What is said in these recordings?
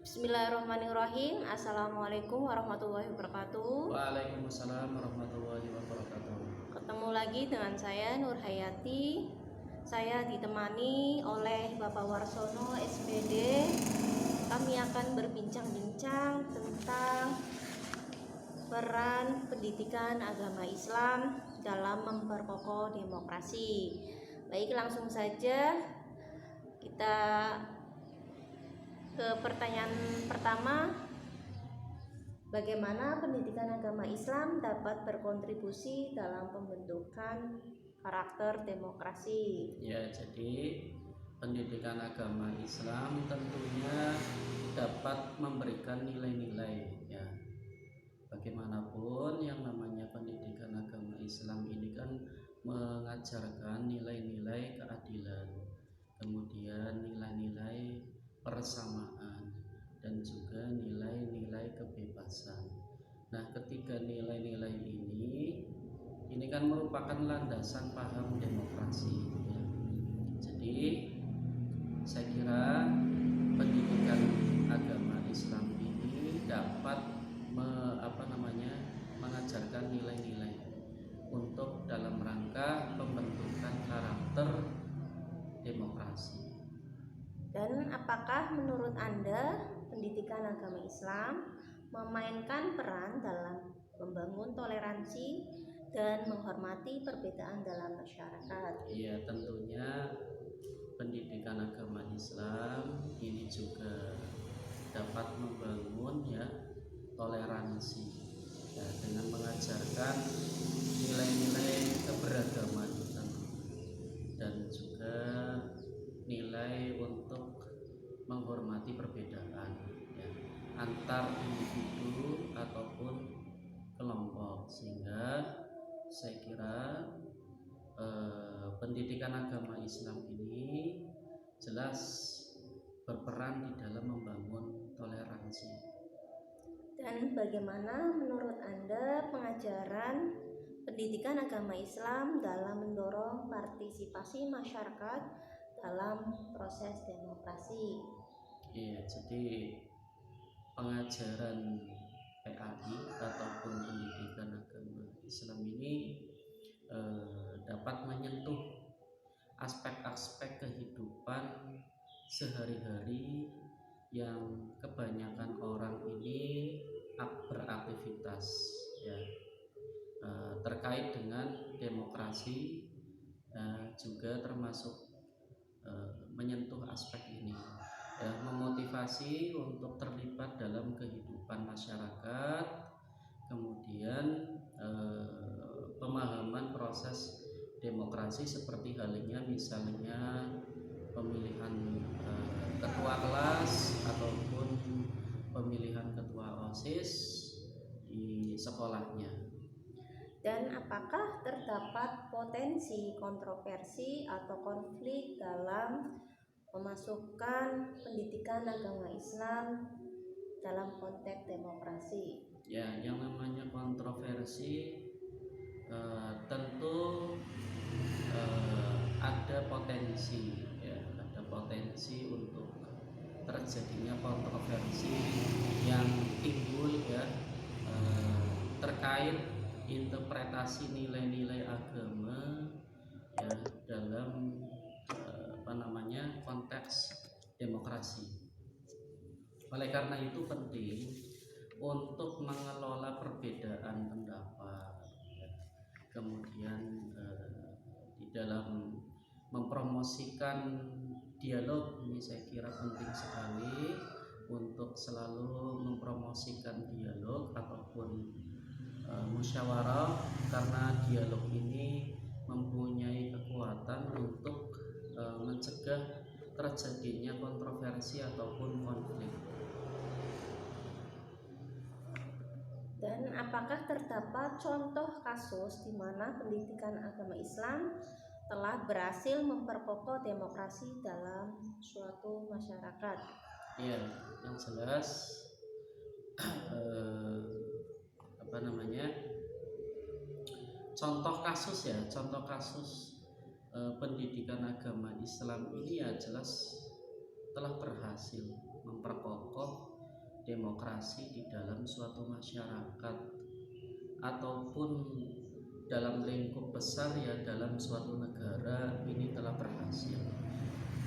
Bismillahirrahmanirrahim. Assalamualaikum warahmatullahi wabarakatuh. Waalaikumsalam warahmatullahi wabarakatuh. Ketemu lagi dengan saya Nur Hayati. Saya ditemani oleh Bapak Warsono SPD. Kami akan berbincang-bincang tentang peran pendidikan agama Islam dalam memperkokoh demokrasi. Baik, langsung saja kita ke pertanyaan pertama. Bagaimana pendidikan agama Islam dapat berkontribusi dalam pembentukan karakter demokrasi? Ya, jadi pendidikan agama Islam tentunya dapat memberikan nilai-nilai, ya. Bagaimanapun yang namanya pendidikan agama Islam ini kan mengajarkan nilai-nilai keadilan, kemudian nilai-nilai persamaan, dan juga nilai-nilai kebebasan. Nah, ketiga nilai-nilai ini kan merupakan landasan paham demokrasi, ya. Jadi saya kira pendidikan agama Islam ini dapat mengajarkan nilai-nilai untuk dalam rangka pembentukan karakter demokrasi. Dan apakah menurut Anda pendidikan agama Islam memainkan peran dalam membangun toleransi dan menghormati perbedaan dalam masyarakat? Iya, tentunya pendidikan agama Islam ini juga dapat membangun, ya, toleransi, ya, dengan mengajarkan nilai-nilai keberagaman dan juga nilai untuk menghormati perbedaan, ya, antar individu ataupun kelompok, sehingga saya kira pendidikan agama Islam ini jelas berperan di dalam membangun toleransi. Dan bagaimana menurut Anda pengajaran pendidikan agama Islam dalam mendorong partisipasi masyarakat dalam proses demokrasi? Iya, jadi pengajaran PAI ataupun pendidikan agama Islam ini dapat menyentuh aspek-aspek kehidupan sehari-hari yang kebanyakan orang ini beraktivitas, ya, terkait dengan demokrasi, juga termasuk menyentuh aspek ini, ya, memotivasi untuk terlibat dalam kehidupan masyarakat, kemudian pemahaman proses demokrasi seperti halnya misalnya pemilihan ketua kelas ataupun pemilihan ketua OSIS di sekolahnya. Dan apakah terdapat potensi kontroversi atau konflik dalam memasukkan pendidikan agama Islam dalam konteks demokrasi? Ya, yang namanya kontroversi tentu ada potensi, ya, ada potensi untuk terjadinya kontroversi yang timbul, ya, terkait interpretasi nilai-nilai agama, ya, dalam konteks demokrasi. Oleh karena itu penting untuk mengelola perbedaan pendapat, ya. Kemudian di dalam mempromosikan dialog ini saya kira penting sekali untuk selalu mempromosikan dialog ataupun musyawarah, karena dialog ini mempunyai kekuatan untuk mencegah terjadinya kontroversi ataupun konflik. Dan apakah terdapat contoh kasus di mana pendidikan agama Islam telah berhasil memperkokoh demokrasi dalam suatu masyarakat? Ya, yang jelas contoh kasus pendidikan agama Islam ini ya jelas telah berhasil memperkokoh demokrasi di dalam suatu masyarakat ataupun dalam lingkup besar ya dalam suatu negara ini telah berhasil.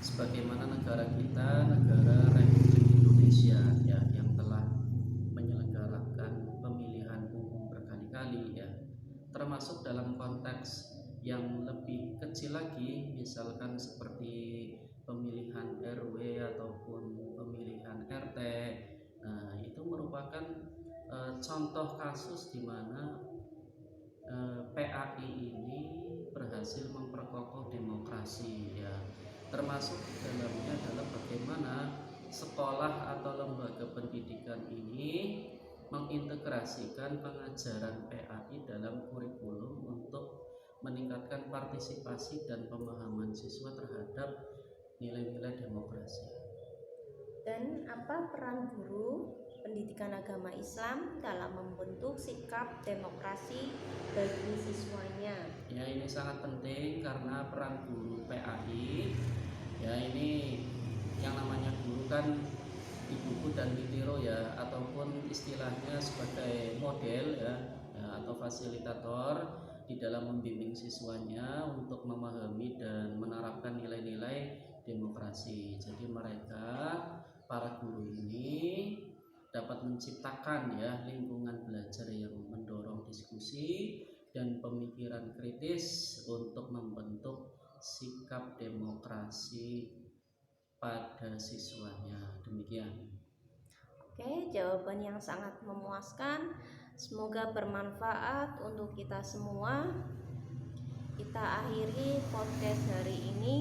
Sebagaimana negara kita, negara Republik Indonesia ya, yang telah menyelenggarakan pemilihan umum berkali-kali ya, termasuk dalam konteks yang lebih kecil lagi, misalkan seperti pemilihan RW ataupun pemilihan RT. Nah, itu merupakan contoh kasus di mana PAI ini berhasil memperkokoh demokrasi ya, termasuk di dalamnya adalah bagaimana sekolah atau lembaga pendidikan ini mengintegrasikan pengajaran PAI dalam kurikulum untuk meningkatkan partisipasi dan pemahaman siswa terhadap nilai-nilai demokrasi. Dan apa peran guru pendidikan agama Islam dalam membentuk sikap demokrasi bagi siswanya? Ya, ini sangat penting karena peran guru PAI ya, ini yang namanya guru kan ibuku dan ditiro ya, ataupun istilahnya sebagai model ya, atau fasilitator di dalam membimbing siswanya untuk memahami dan menerapkan nilai-nilai demokrasi. Jadi mereka, para guru ini dapat menciptakan ya lingkungan belajar yang mendorong diskusi dan pemikiran kritis untuk membentuk sikap demokrasi pada siswanya. Demikian. Oke, jawaban yang sangat memuaskan. Semoga bermanfaat untuk kita semua. Kita akhiri podcast hari ini.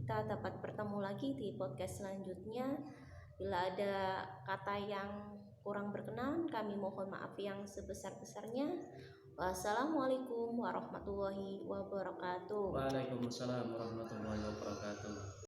Kita dapat bertemu lagi di podcast selanjutnya. Bila ada kata yang kurang berkenan, kami mohon maaf yang sebesar-besarnya. Wassalamualaikum warahmatullahi wabarakatuh. Waalaikumsalam warahmatullahi wabarakatuh.